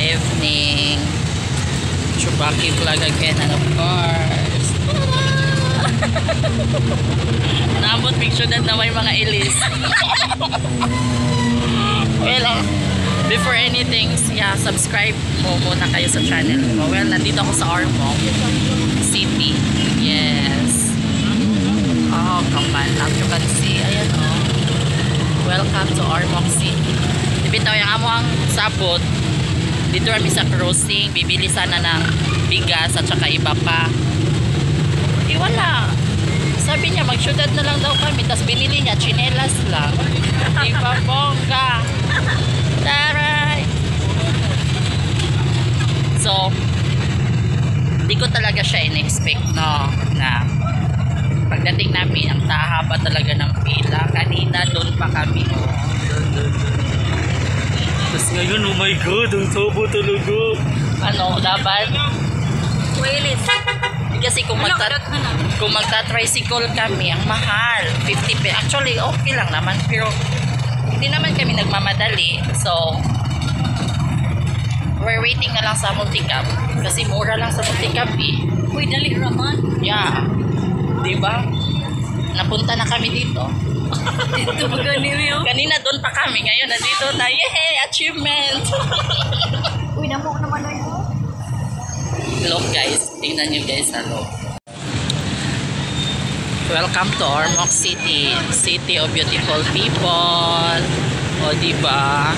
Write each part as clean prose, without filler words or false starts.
evening. Chubaki vlog again, and of course naabot picture na may mga ilis. Well, before anything, yeah, subscribe mo muna kayo sa channel ko. Well, nandito ako sa Ormoc City. Yes. Oh, come on. As you can see, ayan oh. Welcome to Ormoc City. Bitaw yung amo ang sabot. Dito kami sa crossing. Bibili sana ng bigas at saka iba pa. Eh, wala. Sabi niya, magsyudad na lang daw kami. Tapos binili niya, chinelas lang. Diba, bongga? Taray! So, di ko talaga siya in-expect, no? Na pagdating namin, ang tahaba talaga ng pila. Kanina, doon pa kami, oh. Tapos ngayon, oh my God, ang tabo talaga. Ano, laban? Wait, kasi kung magta-tricycle kami, ang mahal, 50 pesos. Actually, okay lang naman, pero hindi naman kami nagmamadali. So, we're waiting na lang sa multicab. Kasi mura lang sa multicab eh. uy, dali raman. Yeah. Diba? Napunta na kami dito. Dito ba ganito? Kanina doon pa kami. Ngayon, nandito na. Yay! Achievement! Uy, namok naman na yun. Look guys, tingnan nyo guys sa loob. Welcome to Ormoc City, city of beautiful people. O diba?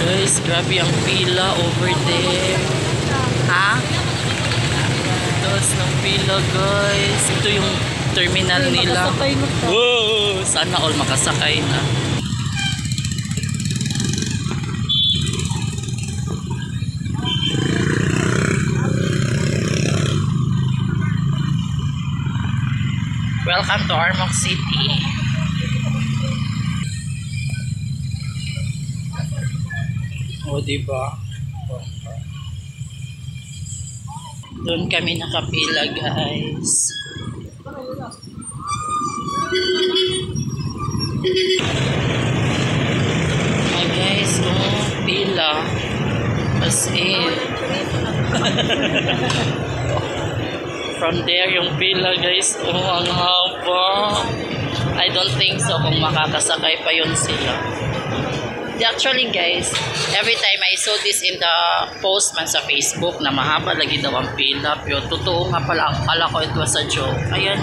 Guys, grabe ang pila over there. Ha? Tapos ng pila guys. Ito yung terminal nila. Wow! Sana all makasakay na. Welcome to Ormoc City. O diba? Doon kami nakapila guys. Ay guys, pila. As in. From there yung pila guys, oh ang haba. I don't think so kung makakasakay pa yun sila. Actually guys, every time I saw this in the post man sa Facebook na mahaba lagi daw ang pila, pero totoo nga pala, akala ko it was a joke. Ayan,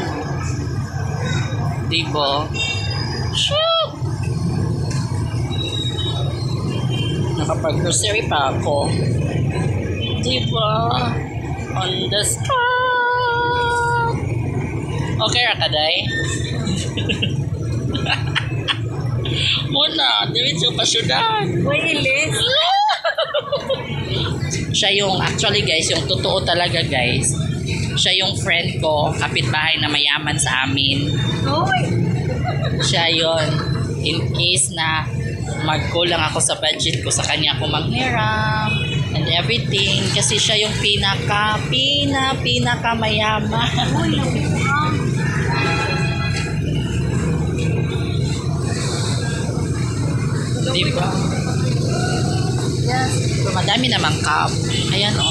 diba? Shoot! Nakapag-grocery pa ako, diba? On the spot. Okay ra kaday? Muna, diretso pa syudad. Uy, ilis. Siya yung, actually guys, yung totoo talaga guys. Siya yung friend ko, kapitbahay na mayaman sa amin. Uy. Siya yon. In case na magkulang ako sa budget ko, sa kanya ako manghiram and everything. Kasi siya yung pinaka mayaman. Uy, diba? yes. So, madami namang cup. Ayan o.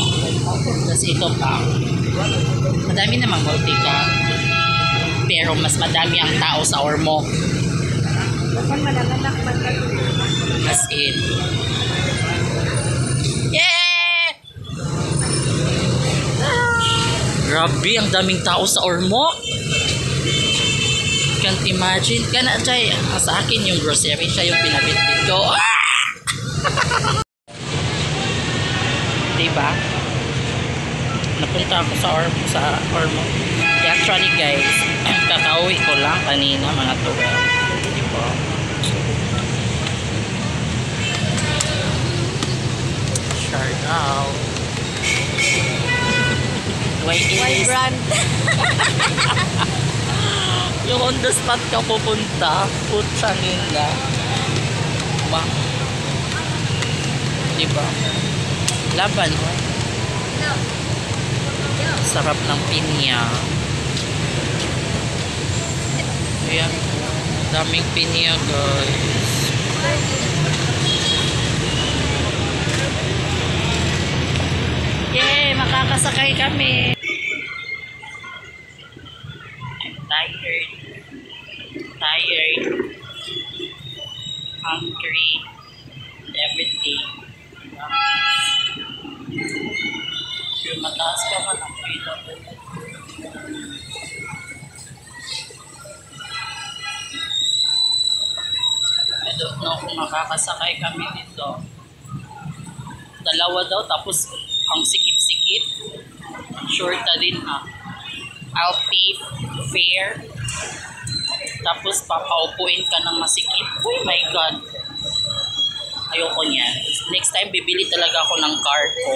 Tapos ito pa. Madami namang multi-cup. Pero mas madami ang tao sa Ormoc. Bakit manananak man kayo? As in. Yeah! Grabe, ang daming tao sa Ormoc. Can't imagine. Kana chay, sa akin yung grocery, siya yung pinabitbit ko. Diba? Napunta ako sa Ormoc. Actually guys, kakauwi ko lang kanina mga 12. Diba? Shout out. Why brand? Yung on the spot ka pupunta, putsa nila. Ba? Diba? Laban, oh. Sarap ng pinya. Ayan. Daming pinya, guys. makakasakay kami. I'm tired. Hungry. And everything. Yung mataas ka man ang freedom. I don't know kung makakasakay kami dito. Dalawa daw, tapos ang sikip-sikip. Shorta din ha. I'll pay fare. Tapos papaupuin ka ng masikip. Oh my God. Ayoko niyan. Next time, bibili talaga ako ng car ko.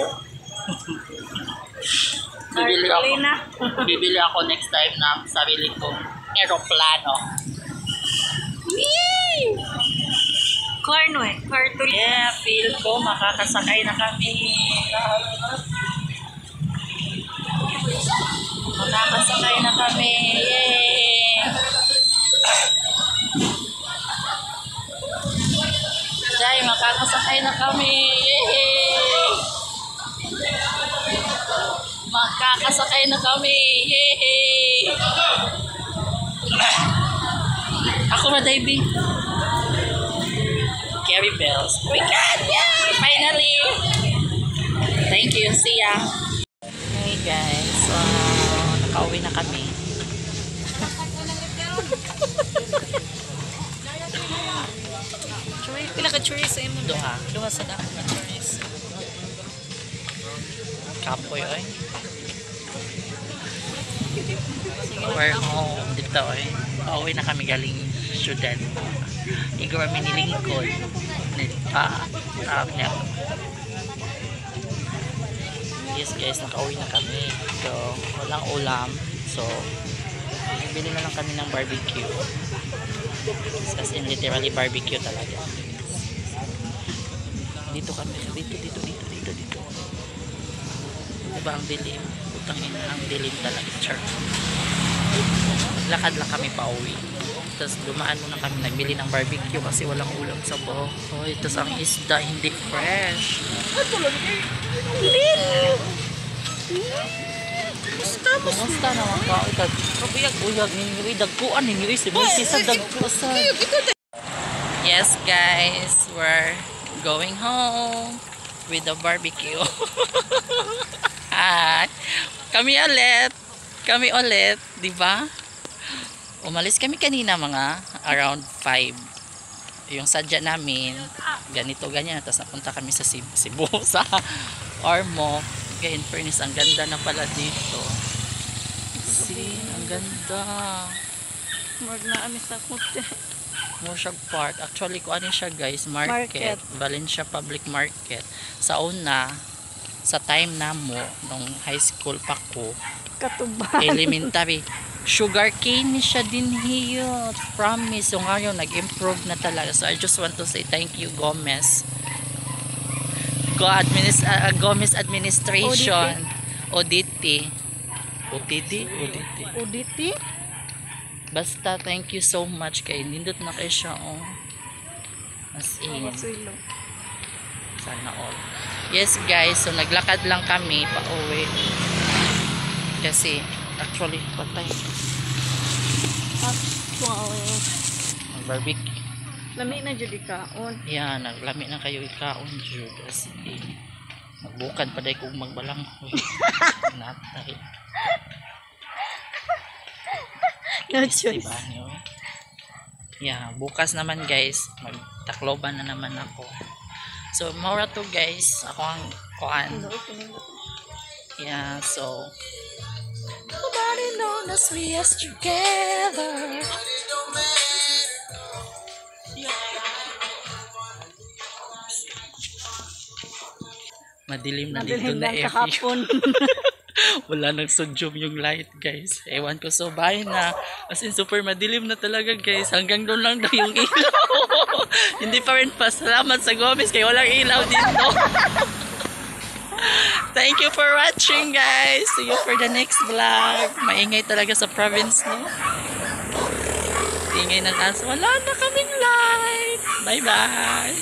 Bibili ako next time na sarili kong aeroplano. Whee! Cartoon. Yeah, feel ko makakasakay na kami. Makakasakay na kami. Yay! Jai, makakasakay na kami. Yay! Makakasakay na kami. Yay! Ako na, Davey. Carry bells. We can! Yay! Finally! Thank you. See ya. Hey guys. Nakauwi na kami. Pila ka churi sa imo? Duha sa daan na tourist. Kapoy oy. We're home dito oy. Pauwi na kami galing syudad. Igo kami nilingkod. Yes guys, nakauwi na kami. So, walang ulam. So, bili na lang kami ng barbecue. As in literally barbecue talaga. Dito kami, dito. Diba ang dilim? Putang ina, ang dilim talaga. Char. Maglakad lang kami pa uwi. Tapos dumaan muna kami, nagbili ng barbecue kasi walang ulam sa Bohol. Tapos ang isda hindi fresh. Kumusta naman ka? Uyag ninyo, dagkuan ninyo, si sa dagkusan. Yes guys, we're going home with the barbecue. Kami ulit, di ba? Umalis kami kanina mga around 5. Yung sadya namin, ganyan. Tapos napunta kami sa Cebu, sa Ormoc. Kaya in fairness, ang ganda na pala dito. See, ang ganda. Sa kote. Mo siya park. Actually, kung ano siya guys, market. Valencia Public Market. Sa una, sa time na mo, nung high school pa ko, Katuban. elementary, sugar cane siya din here. Promise. So ngayon, nag-improve na talaga. So I just want to say thank you, Gomez. Gomez Administration. ODT. Basta, thank you so much kay nindot na kayo siya, oh. As in. Sana all. Yes, guys. So, naglakad lang kami pa uwi. Kasi, actually, patay. Barbecue. Lami na jud ikaon. Yeah, naglami na kayo ikaon, Jude. As in. Magbukad pa day kung magbalanghoy. Natay. No choice. Diba, yeah, bukas naman guys, magtakloban na naman ako. So, mora to guys, ako ang kuan. Yeah, so nobody knows us, we are together. Madilim na dito na kahapon. Wala nang sudyom yung light guys. Ewan ko, so bye na. As in super madilim na talaga guys. Hanggang doon lang daw yung ilaw. Hindi pa rin pa. Salamat sa Gomez kaya walang ilaw dito. Thank you for watching guys. See you for the next vlog. Maingay talaga sa province, no? Ingay ng aso. Wala na kaming light. Bye bye.